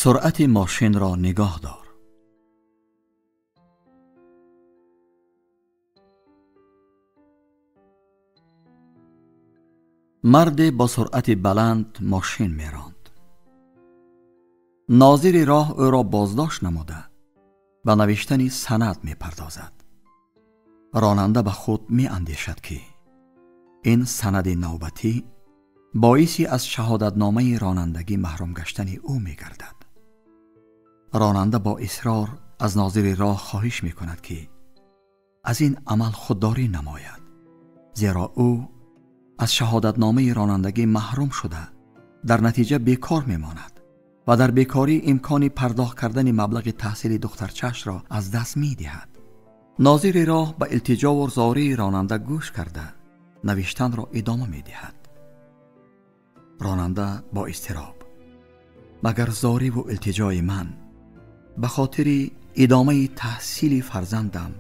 سرعت ماشین را نگاه دار. مرد با سرعت بلند ماشین می راند. ناظر راه او را بازداشت نموده و نوشتن سند می پردازد. راننده به خود می اندیشد که این سند نوبتی باعثی از شهادتنامه رانندگی محروم گشتن او می گردد. راننده با اصرار از ناظر راه خواهش می کند که از این عمل خودداری نماید، زیرا او از شهادتنامه رانندگی محروم شده در نتیجه بیکار می ماند و در بیکاری امکان پرداخت کردن مبلغ تحصیل دخترچش را از دست می دهد. ناظر راه به التجا و زاری راننده گوش کرده نوشتن را ادامه می دهد. راننده با اضطراب: مگر زاری و التجای من به خاطر ادامه تحصیل فرزندم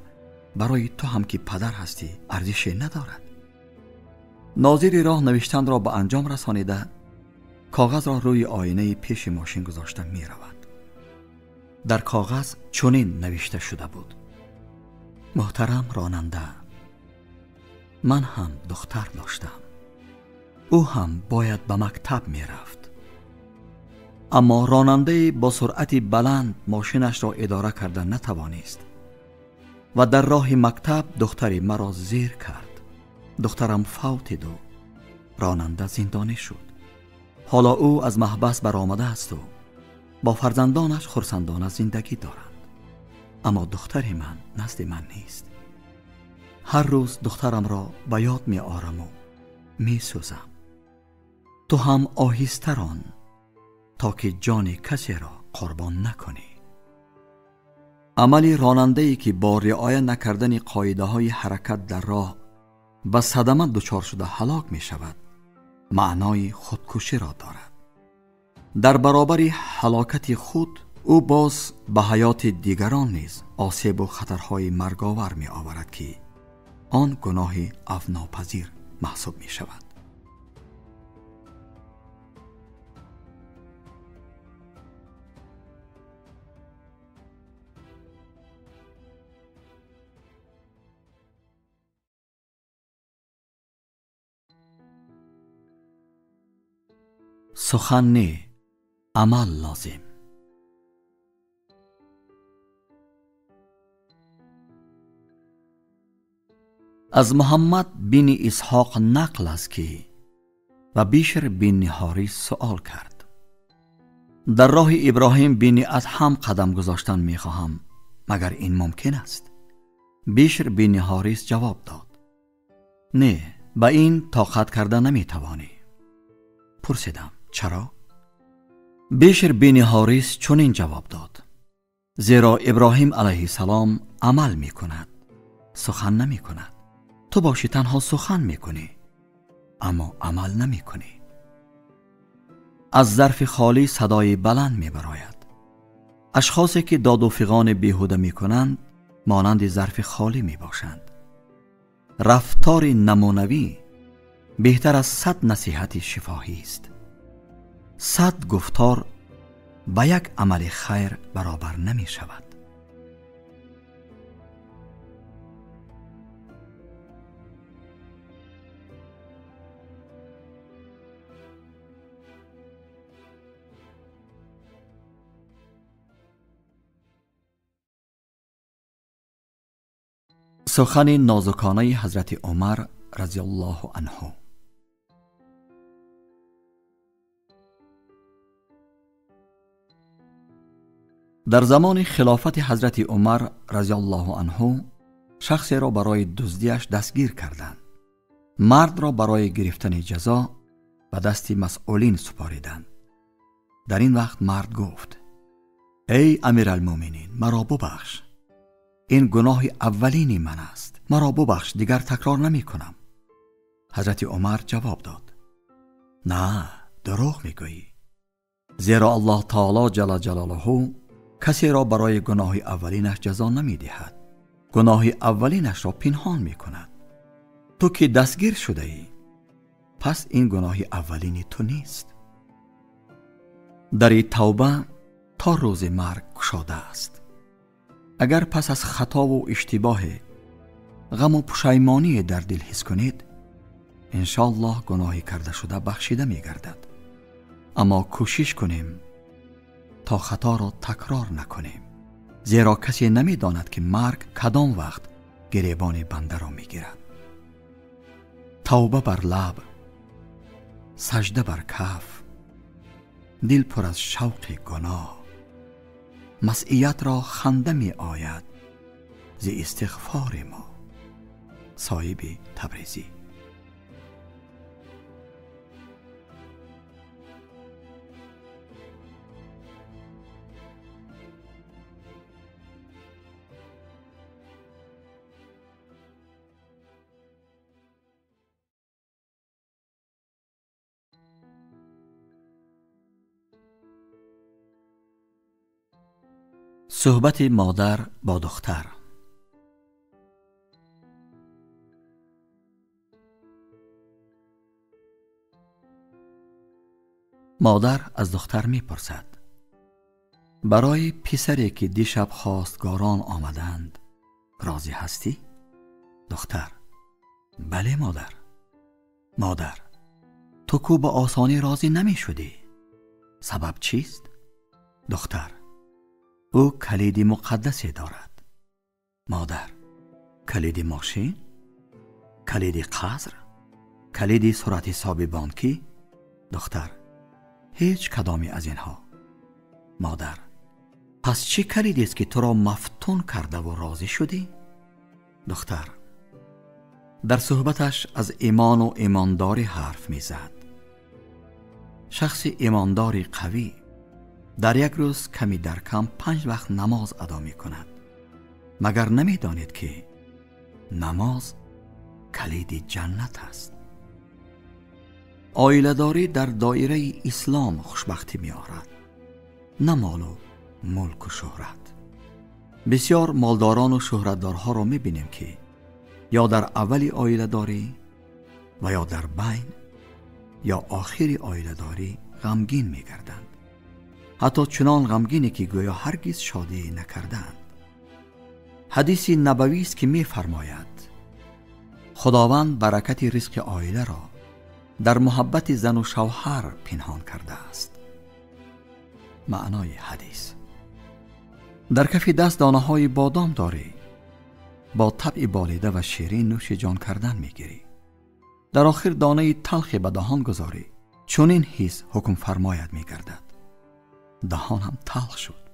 برای تو هم که پدر هستی ارزش ندارد؟ ناظر راه نوشتن را به انجام رسانیده کاغذ را روی آینه پیش ماشین گذاشته می رود. در کاغذ چنین نوشته شده بود: محترم راننده، من هم دختر داشتم. او هم باید به مکتب می رفت. اما راننده با سرعت بلند ماشینش را اداره کرده نتوانست و در راه مکتب دختری مرا زیر کرد. دخترم فوت دو. راننده زندانی شد. حالا او از محبس برآمده است و با فرزندانش خرسندانه زندگی دارند. اما دختر من نزد من نیست. هر روز دخترم را به یاد می آرم و می سوزم. تو هم آهسته ران تا که جان کسی را قربان نکنی. عمل راننده‌ای که با رعایت نکردن قاعده های حرکت در راه به صدمه دچار شده هلاک می شود معنای خودکشی را دارد. در برابر هلاکت خود او باز به حیات دیگران نیز آسیب و خطرهای مرگاور می آورد که آن گناه عفوناپذیر محسوب می شود. سخن نه، عمل لازم. از محمد بن اسحاق نقل است که و بیشر بن حارث سؤال کرد: در راه ابراهیم بن ادهم قدم گذاشتن می خواهم، مگر این ممکن است؟ بیشر بن حارث جواب داد: نه، با این طاقت کرده نمی توانی. پرسیدم: چرا؟ بیشر بن حارث چنین جواب داد: زیرا ابراهیم علیه السلام عمل می کند، سخن نمی کند. تو باشی تنها سخن می کنی اما عمل نمی کنی. از ظرف خالی صدای بلند می براید. اشخاصی که داد و فغان بیهوده می کنند مانند ظرف خالی می باشند. رفتار نمونوی بهتر از 100 نصیحت شفاهی است. 100 گفتار با یک عمل خیر برابر نمی شود. سخن نازکانه حضرت عمر رضی الله عنه. در زمان خلافت حضرت عمر رضی الله عنه شخصی را برای دزدیش دستگیر کردند. مرد را برای گرفتن جزا به دست مسئولین سپاریدند. در این وقت مرد گفت: ای امیرالمومنین، مرا ببخش. این گناه اولین من است. مرا ببخش، دیگر تکرار نمی کنم. حضرت عمر جواب داد: نه، دروغ می گویی. زیرا الله تعالی جل جلاله کسی را برای گناه اولینش جزا نمی دهد. گناه اولینش را پنهان می کند. تو که دستگیر شده ای، پس این گناه اولین تو نیست. در توبه تا روز مرگ گشاده است. اگر پس از خطا و اشتباه غم و پشیمانی در دل حس کنید، انشاءالله گناهی کرده شده بخشیده می گردد. اما کوشش کنیم تا خطا را تکرار نکنیم، زیرا کسی نمی داند که مرگ کدام وقت گریبان بنده را می گیرد. توبه بر لب، سجده بر کف، دل پر از شوق گناه، مسیحیت را خنده می آید ز استغفار ما. صاحب تبریزی. صحبت مادر با دختر. مادر از دختر می پرسد: برای پسری که دیشب خواستگاران آمدند راضی هستی؟ دختر: بله مادر. مادر: تو کو به آسانی راضی نمی شدی، سبب چیست؟ دختر: او کلید مقدسی دارد. مادر: کلید ماشین؟ کلید قصر؟ کلید صورت حساب بانکی؟ دختر: هیچ کدامی از اینها. مادر: پس چه کلیدی است که تو را مفتون کرده و راضی شدی؟ دختر در صحبتش از ایمان و ایمانداری حرف می زد. شخص ایمانداری قوی در یک روز کمی در کم 5 وقت نماز ادا می کند. مگر نمی دانید که نماز کلید جنت است؟ عائله‌داری در دایره اسلام خوشبختی می آورد، نه مال و ملک و شهرت. بسیار مالداران و شهرتدارها را می بینیم که یا در اولی عائله‌داری و یا در بین یا آخری عائله‌داری غمگین می گردند. حتی چنان غمگینی که گویا هرگز شادی نکردند. حدیث نبوی است که می فرماید خداوند برکت رزق عائله را در محبت زن و شوهر پنهان کرده است. معنای حدیث: در کف دست دانه های بادام داری، با طبع بالیده و شیرین نوش جان کردن میگیری. در آخر دانه تلخ به دهان گذاری، چون این حس حکم فرماید میگردد. دهان هم تلخ شد،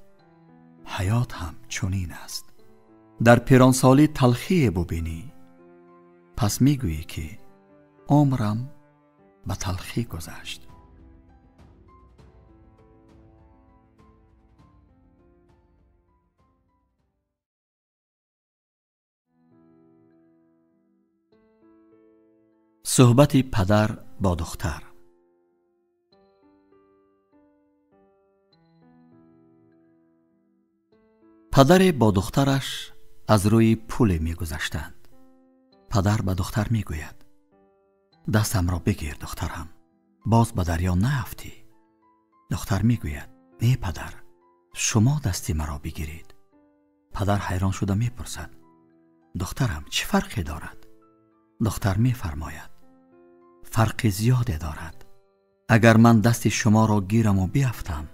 حیات هم چنین است. در پیرانسالی تلخی ببینی، پس میگویی که عمرم به تلخی گذشت. صحبت پدر با دختر. پدر با دخترش از روی پول می گذشتند. پدر به دختر می گوید: دستم را بگیر دخترم، باز به دریا نیفتی. دختر می گوید: نه پدر، شما دستی مرا بگیرید. پدر حیران شده می پرسد: دخترم چه فرقی دارد؟ دختر می فرماید: فرق زیاده دارد. اگر من دست شما را گیرم و بیفتم،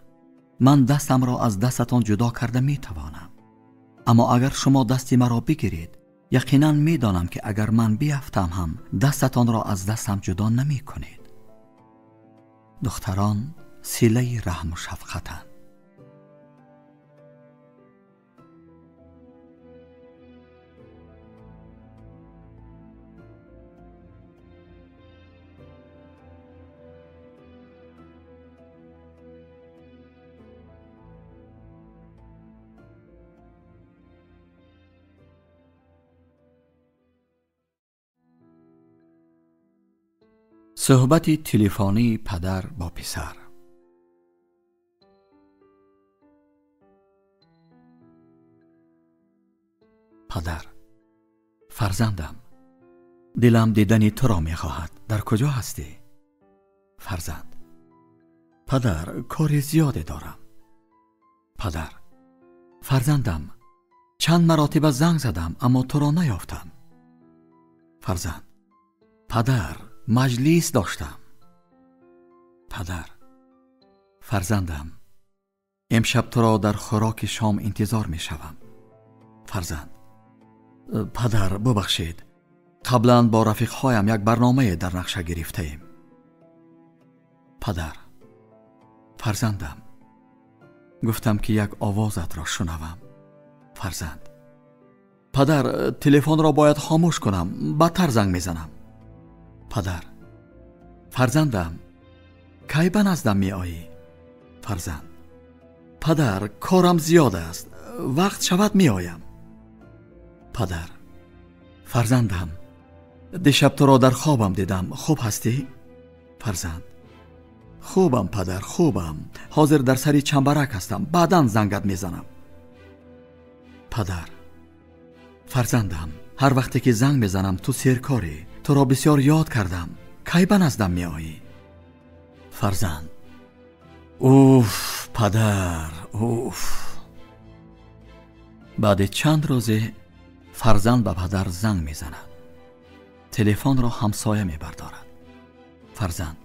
من دستم را از دستتان جدا کرده می توانم. اما اگر شما دستی مرا بگیرید، یقینا می دانم که اگر من بیفتم هم دستتان را از دستم جدا نمی کنید. دختران صله رحم و شفقتند. صحبت تلفنی پدر با پسر. پدر: فرزندم، دلم دیدن تو را می خواهد. در کجا هستی؟ فرزند: پدر، کار زیاده دارم. پدر: فرزندم، چند مراتب زنگ زدم اما تو را نیافتم. فرزند: پدر، مجلس داشتم. پدر: فرزندم، امشب تو را در خوراک شام انتظار می شوم. فرزند: پدر ببخشید، قبلا با رفیقهایم یک برنامه در نقشه گرفته ایم. پدر: فرزندم، گفتم که یک آوازت را شنوم. فرزند: پدر، تلفن را باید خاموش کنم، بدتر زنگ میزنم. پدر: فرزندم، کی به نزدم می آیی؟ فرزند: پدر، کارم زیاد است، وقت شود می آیم. پدر: فرزندم، دیشب تو را در خوابم دیدم، خوب هستی؟ فرزند: خوبم پدر، خوبم، حاضر در سری چنبرک هستم، بعداً زنگت میزنم. پدر: فرزندم، هر وقتی که زنگ میزنم تو سرکاری، تو را بسیار یاد کردم، کی به نزدم می آیی؟ فرزند: اوف پدر، اوف. بعد چند روزه فرزند به پدر زنگ میزند. تلفن را همسایه میبردارد. فرزند: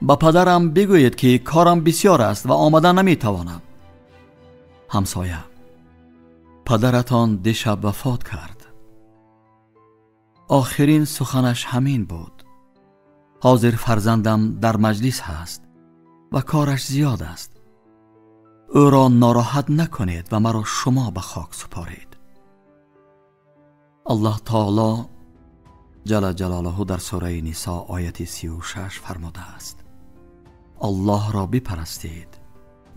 با پدرم بگویید که کارم بسیار است و آمدن نمیتوانم. همسایه: پدرتان دیشب وفات کرد. آخرین سخنش همین بود. حاضر فرزندم در مجلس هست و کارش زیاد است. او را ناراحت نکنید و مرا شما به خاک سپارید. الله تعالی جل جلاله در سوره نساء آیت 36 فرموده است: الله را بپرستید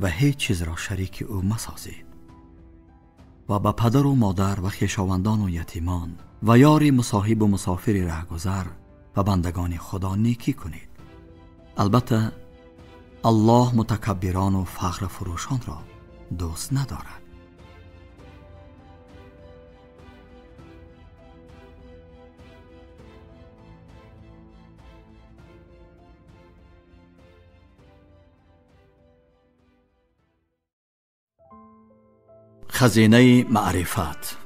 و هیچ چیز را شریک او مسازید و به پدر و مادر و خویشاوندان و یتیمان و یار مصاحب و مسافر رهگذر و بندگان خدا نیکی کنید. البته الله متکبران و فخر فروشان را دوست ندارد. خزینه معرفت.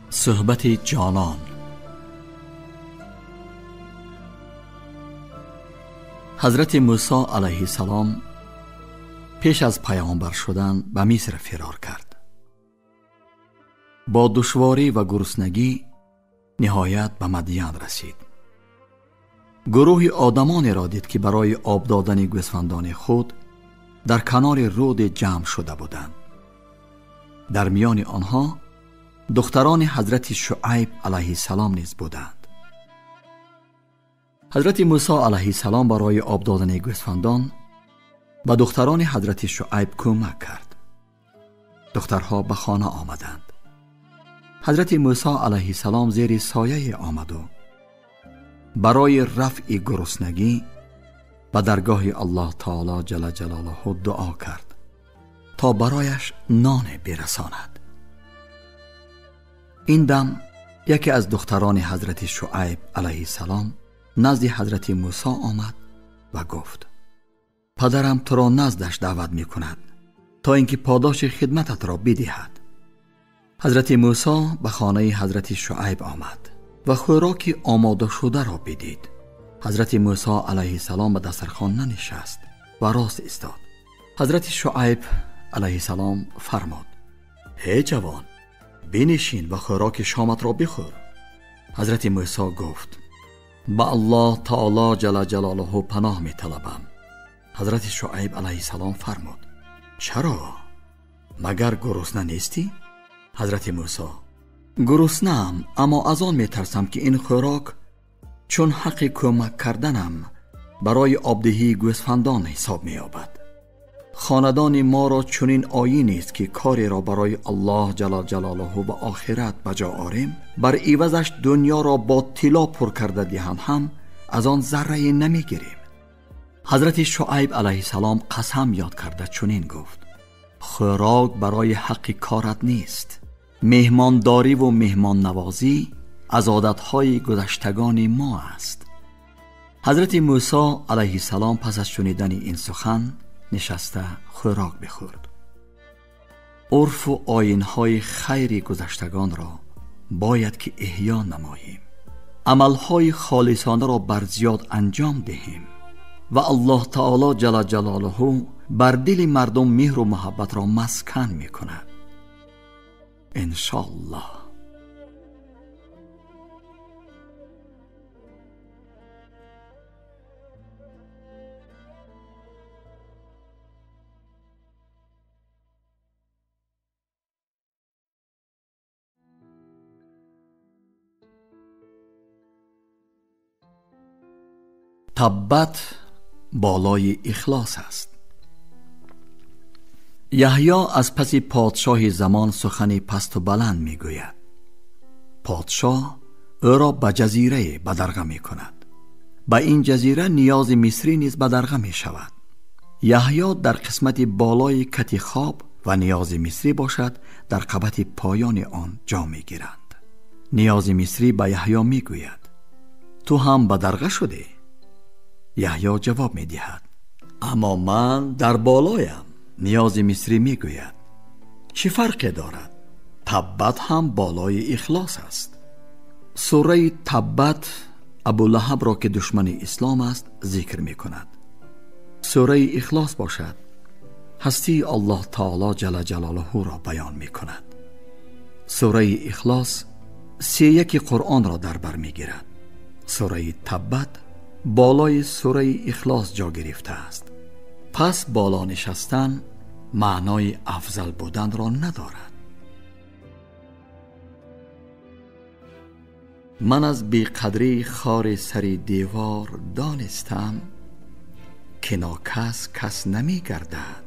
صحبت جانان. حضرت موسی علیه السلام پیش از پیامبر شدن به مصر فرار کرد. با دشواری و گرسنگی نهایت به مدین رسید. گروه آدمانی را دید که برای آب دادن گوسفندان خود در کنار رود جمع شده بودند. در میان آنها دختران حضرت شعیب علیه السلام نیز بودند. حضرت موسی علیه السلام برای آب دادن گوسفندان به دختران حضرت شعیب کمک کرد. دخترها به خانه آمدند. حضرت موسی علیه السلام زیر سایه آمد و برای رفع گرسنگی به درگاه الله تعالی جل جلاله دعا کرد تا برایش نان برساند. این دم یکی از دختران حضرت شعیب علیه السلام نزد حضرت موسی آمد و گفت: پدرم تو را نزدش دعوت می کند تا اینکه پاداش خدمتت را بدهد. حضرت موسی به خانه حضرت شعیب آمد و خوراک آماده شده را بدید. حضرت موسی علیه السلام به دسترخوان ننشست و راست ایستاد. حضرت شعیب علیه السلام فرمود: ای جوان، بنشین و خوراک شامت را بخور. حضرت موسی گفت: با الله تعالی جل جلاله پناه می طلبم. حضرت شعیب علیه السلام فرمود: چرا؟ مگر گرسنه نیستی؟ حضرت موسی: گرسنه‌ام، اما از آن می ترسم که این خوراک چون حق کمک کردنم برای آبدهی گوسفندان حساب می یابد. خاندان ما را چنین آیین است که کاری را برای الله جل جلاله و آخرت بجا آریم، بر عوضش دنیا را با طلا پر کرده دهند هم از آن ذره نمی گیریم. حضرت شعیب علیه السلام قسم یاد کرده چنین گفت: خوراک برای حق کارت نیست. مهمانداری و مهمان نوازی از عادتهای گذشتگان ما است. حضرت موسی علیه السلام پس از شنیدن این سخن نشسته خوراک بخورد. عرف و آیین‌های خیر گذشتگان را باید که احیا نماییم، عملهای خالصانه را بر زیاد انجام دهیم و الله تعالی جل جلاله بر دل مردم مهر و محبت را مسکن می کند انشاءالله. تبت بالای اخلاص است. یحیی از پس پادشاه زمان سخنی پست و بلند می گوید. پادشاه او را به جزیره بدرقه می کند. به این جزیره نیاز مصری نیز بدرقه می شود. یحیی در قسمت بالای کت خواب و نیاز مصری باشد در قبط پایان آن جا می گیرند. نیاز مصری به یحیی می گوید تو هم بدرقه شده؟ یحیی جواب می دهد اما من در بالایم. نیاز مصری می گوید چه فرقی دارد؟ تبت هم بالای اخلاص است. سوره تبت ابولهب را که دشمن اسلام است ذکر می کند. سوره اخلاص باشد هستی الله تعالی جل جلاله را بیان می کند. سوره اخلاص 31 قرآن را در بر می گیرد. سوره تبت بالای سوره اخلاص جا گرفته است. پس بالا نشستن معنای افضل بودن را ندارد. من از بیقدری خار سر دیوار دانستم که ناکس کس نمی گردد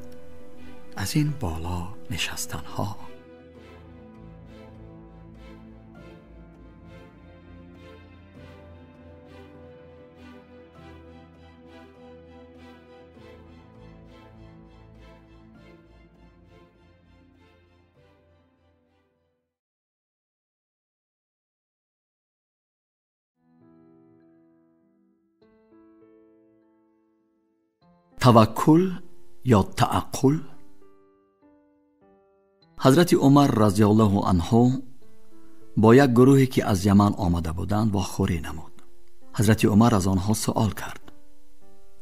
از این بالا نشستن ها. توکل یا تعقل. حضرت عمر رضی الله عنه با یک گروهی که از یمن آمده بودند واخوری نمود. حضرت عمر از آنها سوال کرد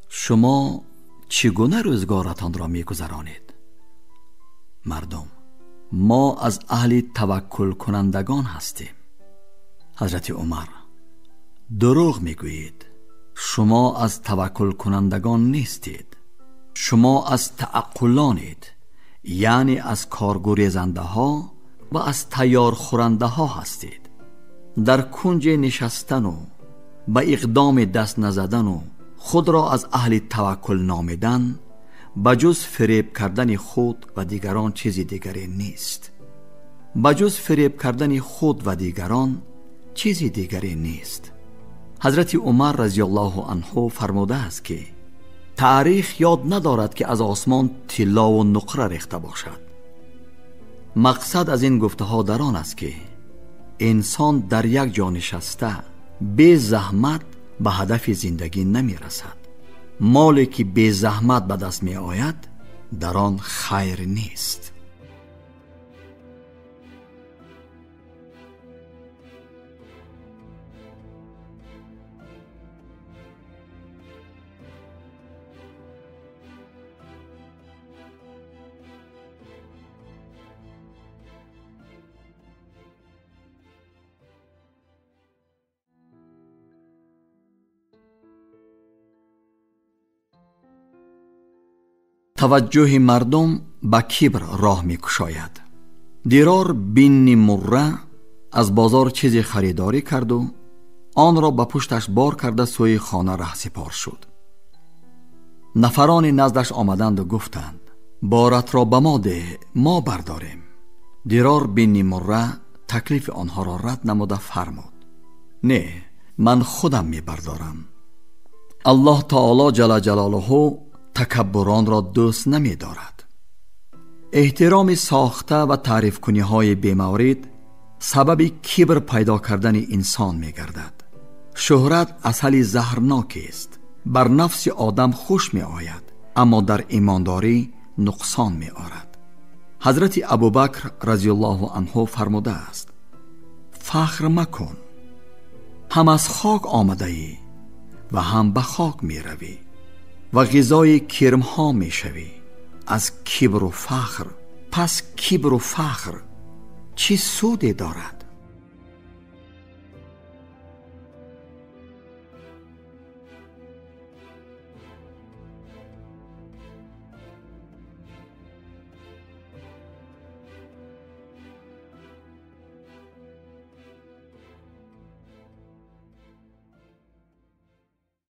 شما چگونه روزگارتان را می‌گذرانید؟ مردم ما از اهل توکل کنندگان هستیم. حضرت عمر دروغ میگویید، شما از توکل کنندگان نیستید، شما از تعقلانید، یعنی از کارگریزنده ها و از تیار خورنده ها هستید. در کنج نشستن و به اقدام دست نزدن و خود را از اهل توکل نامیدن بجز فریب کردن خود و دیگران چیزی دیگری نیست. بجز فریب کردن خود و دیگران چیزی دیگری نیست. حضرت عمر رضی الله عنه فرموده است که تاریخ یاد ندارد که از آسمان طلا و نقره ریخته باشد. مقصد از این گفته ها در آن است که انسان در یک جا نشسته بی زحمت به هدف زندگی نمی رسد. مالی که بی زحمت به دست می آید در آن خیر نیست. توجه مردم به کبر راه می کشاید. دیرار بن مره از بازار چیزی خریداری کرد و آن را به پشتش بار کرده سوی خانه رهسپار شد. نفران نزدش آمدند و گفتند بارت را به ما ده، ما برداریم. دیرار بن مره تکلیف آنها را رد نموده فرمود نه، من خودم می بردارم. الله تعالی جل جلاله تکبران را دوست نمی دارد. احترام ساخته و تعریف کنی های بیمورد سبب کبر پیدا کردن انسان می گردد. شهرت عسل زهرناک است، بر نفس آدم خوش می آید اما در ایمانداری نقصان می آرد. حضرت ابوبکر رضی الله عنه فرموده است: فخر مکن، هم از خاک آمده ای و هم به خاک می روی و غذای کرم ها می شوی. از کبر و فخر، پس کبر و فخر چه سودی دارد؟